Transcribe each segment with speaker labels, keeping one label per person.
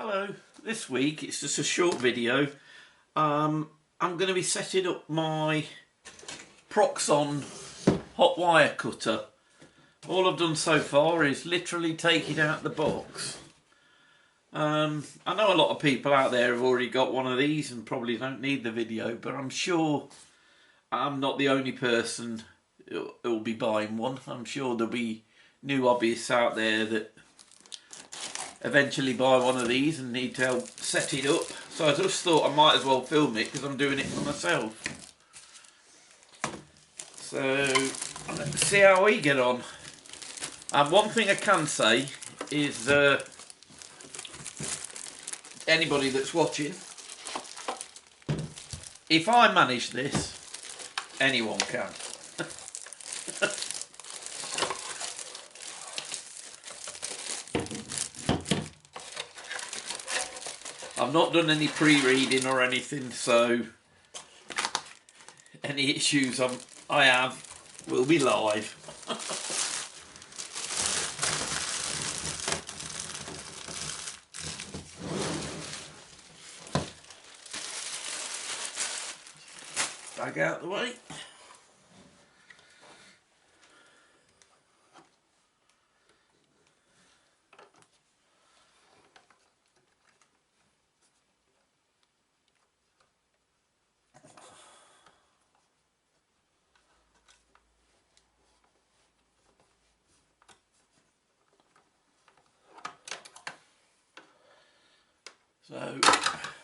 Speaker 1: Hello, this week it's just a short video. I'm going to be setting up my Proxxon hot wire cutter. All I've done so far is literally take it out the box. I know a lot of people out there have already got one of these and probably don't need the video, but I'm sure I'm not the only person who'll be buying one. I'm sure there'll be new hobbyists out there that eventually buy one of these and need to help set it up. So I just thought I might as well film it because I'm doing it for myself. So let's see how we get on. And one thing I can say is anybody that's watching, if I manage this, anyone can. I've not done any pre-reading or anything, so any issues I have will be live. Bag out the way. So,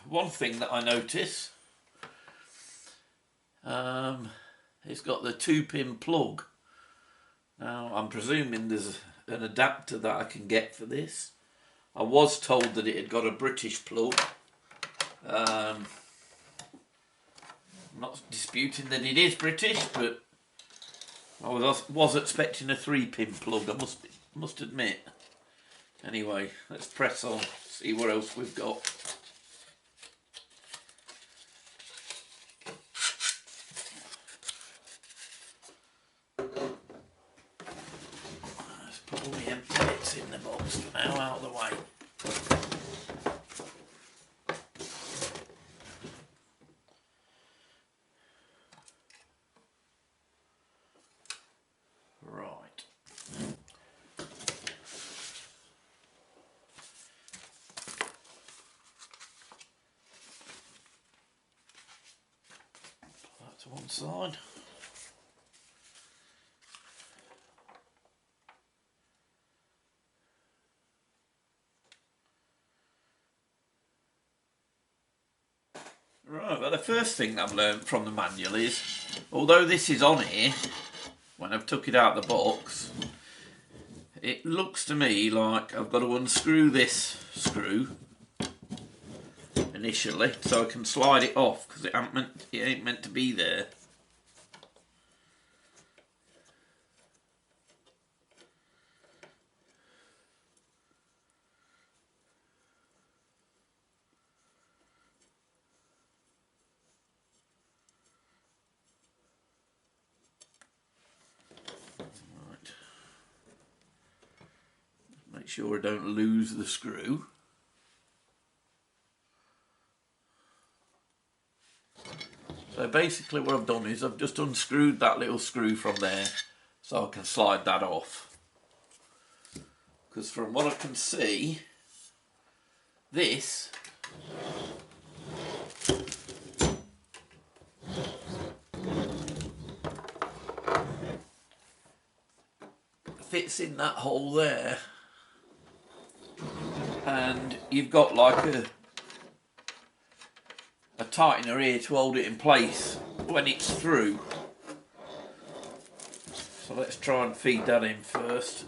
Speaker 1: one thing that I notice, it's got the 2-pin plug. Now, I'm presuming there's an adapter that I can get for this. I was told that it had got a British plug. I'm not disputing that it is British, but I was expecting a 3-pin plug, I must admit. Anyway, let's press on, see what else we've got. Let's put all the empty bits in the box for now, out of the way. To one side. Right, well the first thing I've learned from the manual is, although this is on here, when I've took it out of the box, it looks to me like I've got to unscrew this screw initially so I can slide it off because it ain't meant to be there. Right. Make sure I don't lose the screw. So basically what I've done is I've just unscrewed that little screw from there so I can slide that off. Because from what I can see, this fits in that hole there, and you've got like a tightener here to hold it in place when it's through. So let's try and feed that in first.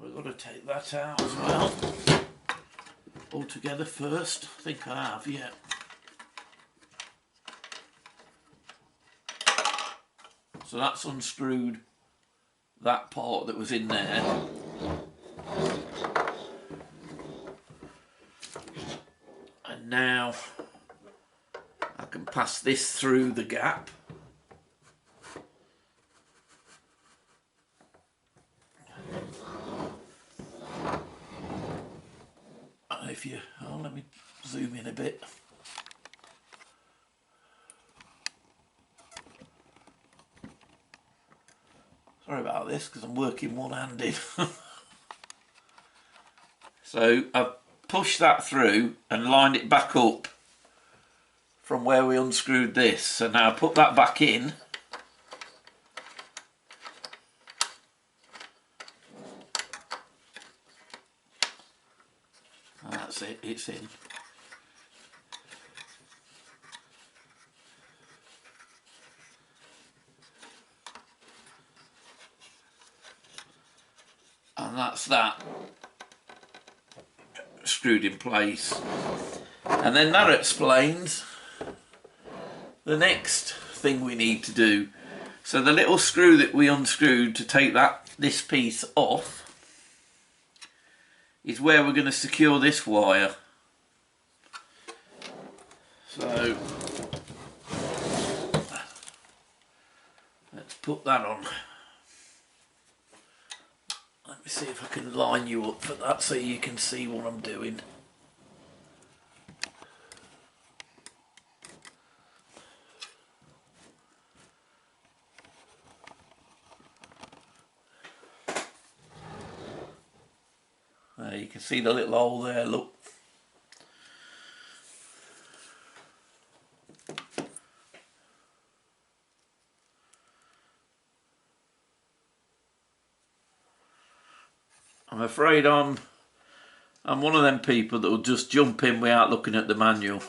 Speaker 1: We've got to take that out as well. All together first. I think I have, yeah. So that's unscrewed that part that was in there. And now I can pass this through the gap. And if you, oh, let me zoom in a bit. Sorry about this, because I'm working one-handed. So I've pushed that through and lined it back up from where we unscrewed this. So now I put that back in. That's it, it's in. And that's that screwed in place. And then that explains the next thing we need to do. So the little screw that we unscrewed to take this piece off is where we're going to secure this wire. So let's put that on. Let me see if I can line you up for that so you can see what I'm doing. There, you can see the little hole there, look. I'm afraid I'm one of them people that will just jump in without looking at the manual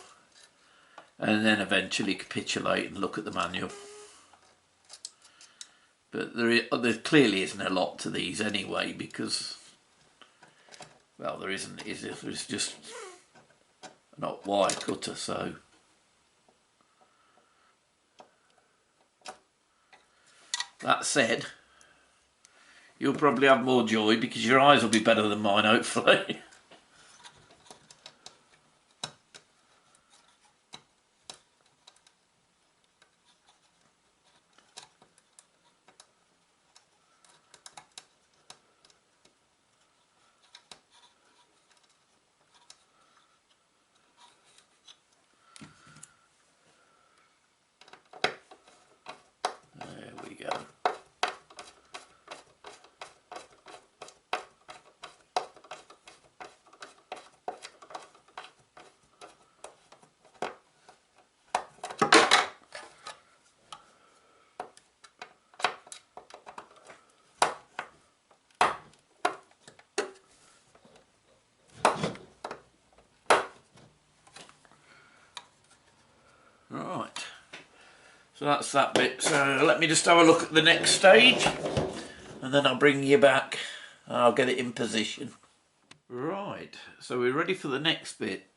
Speaker 1: and then eventually capitulate and look at the manual. But there clearly isn't a lot to these anyway, because, well, there isn't, is there? There's just not wire cutter, so. That said, you'll probably have more joy because your eyes will be better than mine, hopefully. There we go. Right, so that's that bit. So let me just have a look at the next stage and then I'll bring you back and I'll get it in position. Right, so we're ready for the next bit.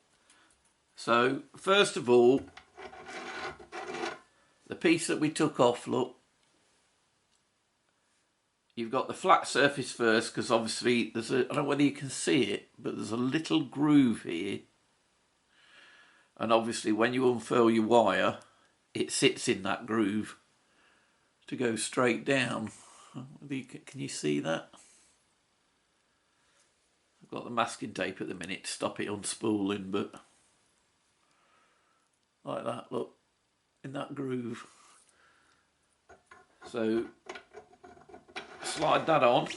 Speaker 1: So first of all, the piece that we took off, look, you've got the flat surface first, because obviously there's a, I don't know whether you can see it, but there's a little groove here. And obviously when you unfurl your wire, it sits in that groove to go straight down. Can you see that? I've got the masking tape at the minute to stop it unspooling, but like that, look, in that groove. So slide that on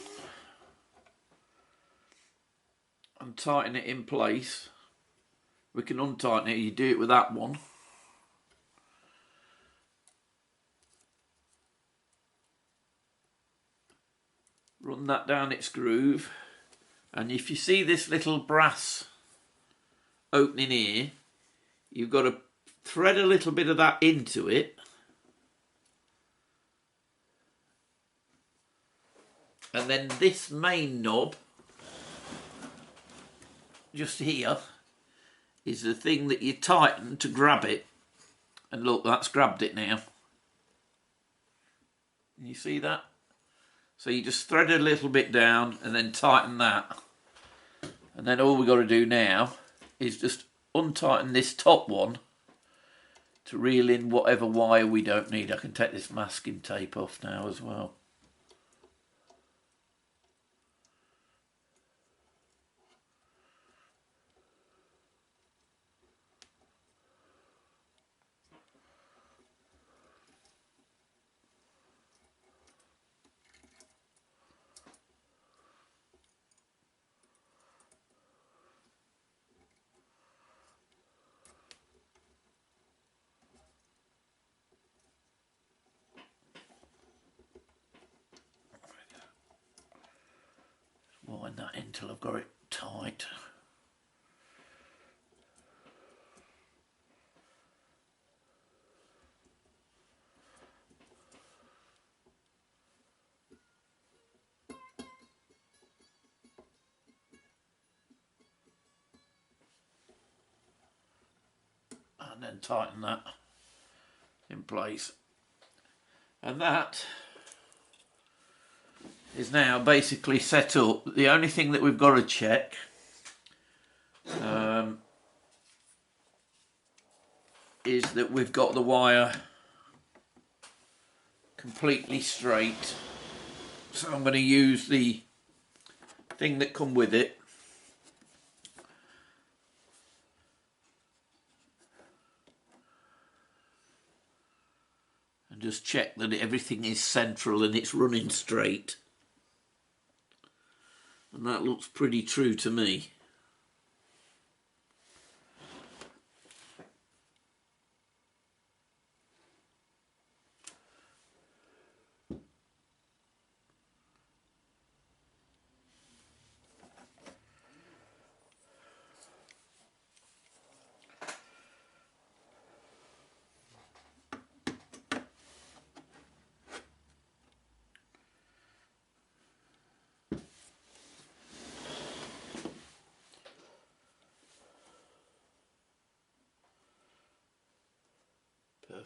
Speaker 1: and tighten it in place. We can untighten it, you do it with that one. Run that down its groove, and if you see this little brass opening here, you've got to thread a little bit of that into it, and then this main knob just here is the thing that you tighten to grab it, and look, that's grabbed it now. Can you see that? So you just thread a little bit down and then tighten that. And then all we've got to do now is just untighten this top one to reel in whatever wire we don't need. I can take this masking tape off now as well. Wind that in till I've got it tight. And then tighten that in place. And that is now basically set up. The only thing that we've got to check is that we've got the wire completely straight. So I'm going to use the thing that come with it. And just check that everything is central and it's running straight. And that looks pretty true to me.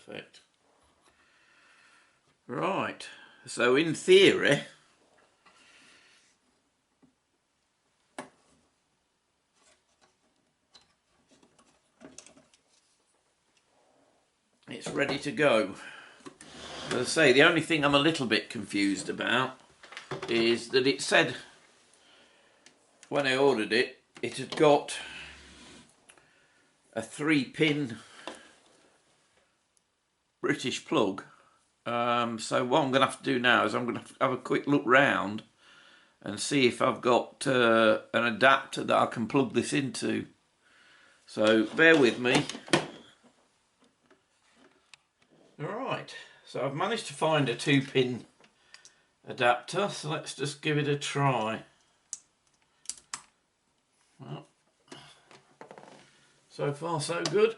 Speaker 1: Perfect. Right, so in theory, it's ready to go. As I say, the only thing I'm a little bit confused about is that it said when I ordered it, it had got a 3-pin British plug. So what I'm going to have to do now is I'm going to have a quick look round and see if I've got an adapter that I can plug this into. So bear with me. Alright, so I've managed to find a 2-pin adapter, so let's just give it a try. Well, so far so good.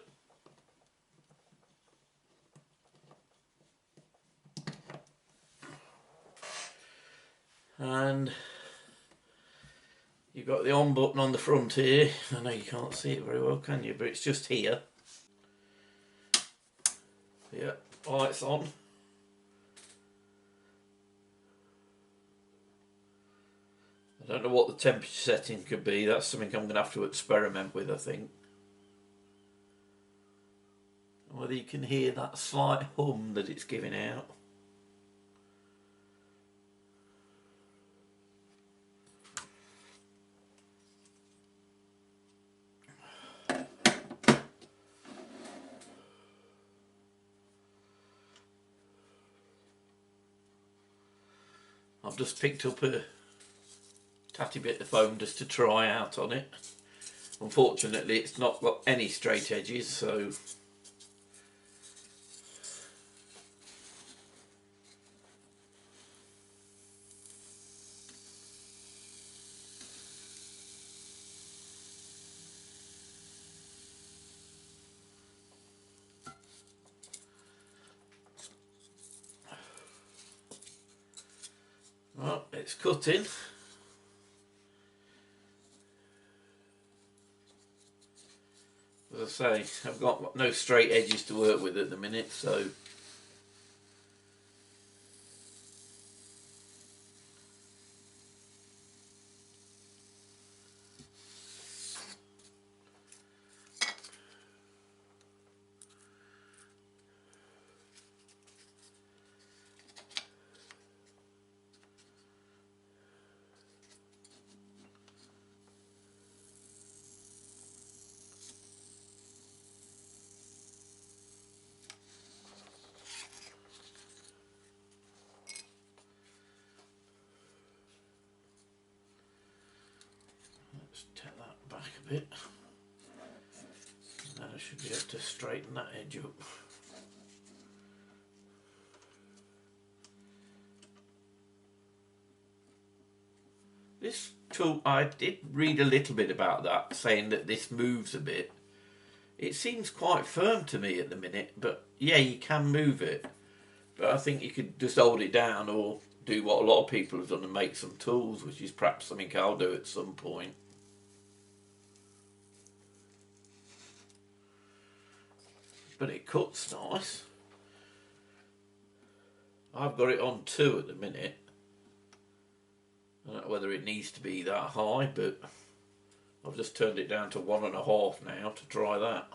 Speaker 1: And you've got the on button on the front here. I know you can't see it very well, can you? But it's just here. Yeah, lights on. I don't know what the temperature setting could be. That's something I'm going to have to experiment with, I think. Whether you can hear that slight hum that it's giving out. I've just picked up a tatty bit of foam just to try out on it. Unfortunately, it's not got any straight edges, so well, it's cutting. As I say, I've got no straight edges to work with at the minute, so bit. And then I should be able to straighten that edge up. This tool, I did read a little bit about that, saying that this moves a bit. It seems quite firm to me at the minute, but yeah, you can move it. But I think you could just hold it down or do what a lot of people have done and make some tools, which is perhaps something I'll do at some point. But it cuts nice. I've got it on 2 at the minute. I don't know whether it needs to be that high, but I've just turned it down to 1.5 now to try that.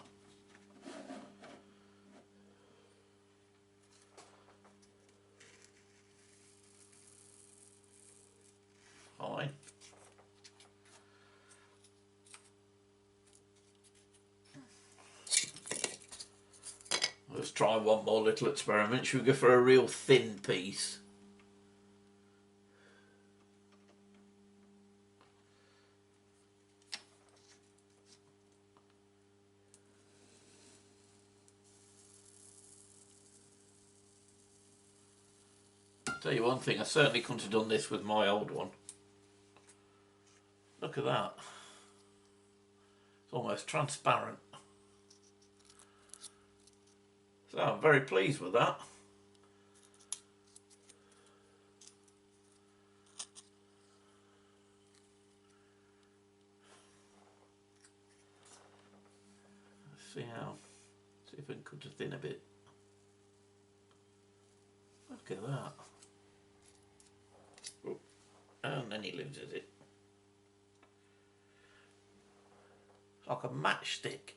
Speaker 1: Fine. Let's try one more little experiment. Should we go for a real thin piece? Tell you one thing, I certainly couldn't have done this with my old one. Look at that. It's almost transparent. So I'm very pleased with that. Let's see if I can cut it thin a bit. Look at that. Oh, and then he loses it. It's like a matchstick.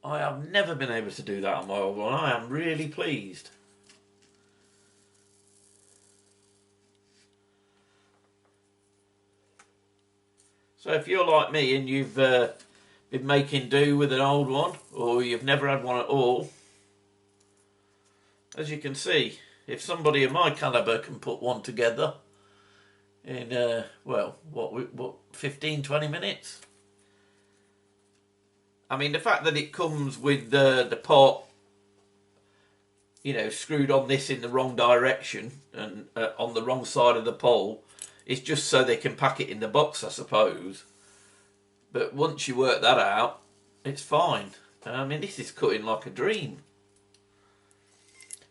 Speaker 1: I have never been able to do that on my old one. I am really pleased. So if you're like me and you've been making do with an old one, or you've never had one at all, as you can see, if somebody of my calibre can put one together in, well, what 15-20 minutes? I mean, the fact that it comes with the pot, you know, screwed on this in the wrong direction and on the wrong side of the pole, is just so they can pack it in the box, I suppose. But once you work that out, it's fine. I mean, this is cutting like a dream.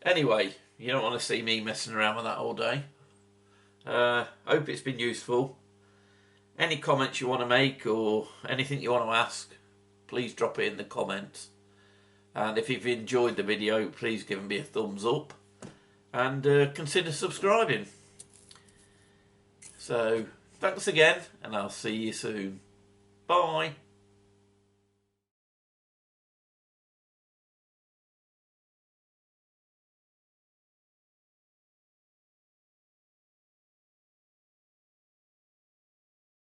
Speaker 1: Anyway, you don't want to see me messing around with that all day. Hope it's been useful. Any comments you want to make or anything you want to ask, please drop it in the comments. And if you've enjoyed the video, please give me a thumbs up and consider subscribing. So, thanks again, and I'll see you soon. Bye.